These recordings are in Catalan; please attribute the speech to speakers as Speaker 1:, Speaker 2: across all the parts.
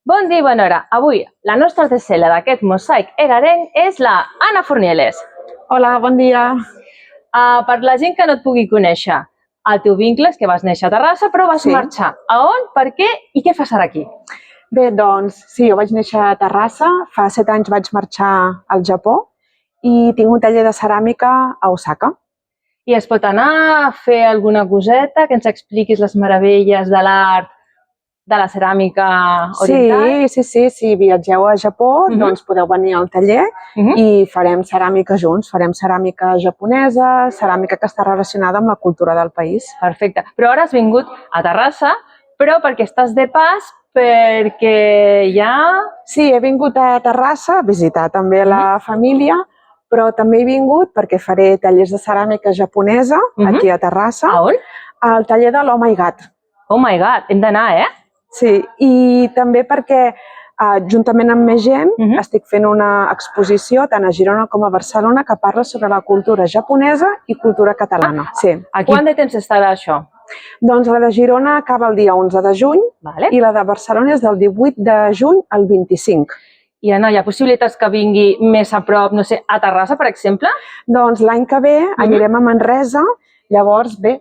Speaker 1: Bon dia i bona hora. Avui la nostra artesella d'aquest mosaic egarenc és la Anna Fornieles.
Speaker 2: Hola, bon dia.
Speaker 1: Per la gent que no et pugui conèixer, el teu vincle és que vas néixer a Terrassa però vas marxar. A on, per què i què fas ara aquí?
Speaker 2: Bé, doncs sí, jo vaig néixer a Terrassa, fa 7 anys vaig marxar al Japó i tinc un taller de ceràmica a Osaka.
Speaker 1: I es pot anar a fer alguna coseta, que ens expliquis les meravelles de l'art de la ceràmica oriental?
Speaker 2: Sí, si viatgeu a Japó, doncs podeu venir al taller i farem ceràmica junts. Farem ceràmica japonesa, ceràmica que està relacionada amb la cultura del país.
Speaker 1: Perfecte. Però ara has vingut a Terrassa, però perquè estàs de pas, perquè ja...
Speaker 2: Sí, he vingut a Terrassa a visitar també la família, però també he vingut perquè faré tallers de ceràmica japonesa aquí a Terrassa.
Speaker 1: A on?
Speaker 2: Al taller de l'Oh My God.
Speaker 1: Oh my God, hem d'anar, eh?
Speaker 2: Sí, i també perquè juntament amb més gent estic fent una exposició tant a Girona com a Barcelona que parla sobre la cultura japonesa i cultura catalana. Sí.
Speaker 1: Quant de temps estarà això?
Speaker 2: Doncs la de Girona acaba el dia 11 de juny i la de Barcelona és del 18 de juny al 25.
Speaker 1: I Anna, hi ha possibilitats que vingui més a prop, no sé, a Terrassa, per exemple?
Speaker 2: Doncs l'any que ve anirem a Manresa. Llavors, bé,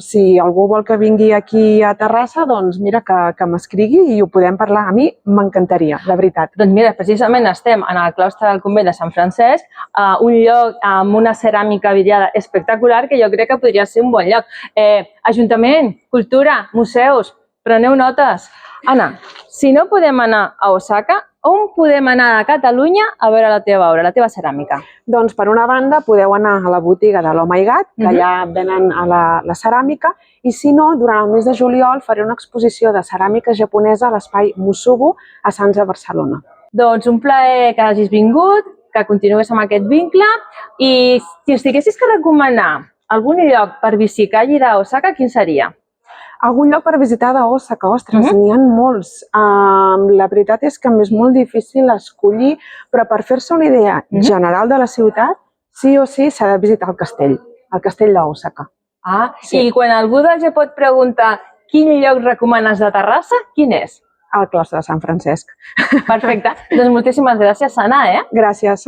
Speaker 2: si algú vol que vingui aquí a Terrassa, doncs mira, que m'escrigui i ho podem parlar. A mi m'encantaria, de veritat.
Speaker 1: Doncs mira, precisament estem en el claustre del convent de Sant Francesc, un lloc amb una ceràmica vidriada espectacular que jo crec que podria ser un bon lloc. Ajuntament, cultura, museus, preneu notes. Anna, si no podem anar a Osaka, on podem anar a Catalunya a veure la teva obra, la teva ceràmica?
Speaker 2: Doncs, per una banda, podeu anar a la botiga de l'Oh My God, que allà venen la ceràmica, i si no, durant el mes de juliol faré una exposició de ceràmica japonesa a l'espai Musubu a Sants de Barcelona.
Speaker 1: Doncs un plaer que hagis vingut, que continues amb aquest vincle, i si ens diguessis que recomanar algun lloc per visitar allí d'Osaka, quin seria?
Speaker 2: Algun lloc per visitar d'Osaka? Ostres, n'hi ha molts. La veritat és que m'és molt difícil escollir, però per fer-se una idea general de la ciutat, sí o sí s'ha de visitar el castell d'Osaka.
Speaker 1: I quan algú del Japó et pregunta quin lloc recomanes de Terrassa, quin és?
Speaker 2: El claustre de Sant Francesc.
Speaker 1: Perfecte. Doncs moltíssimes gràcies, Anna,
Speaker 2: Gràcies.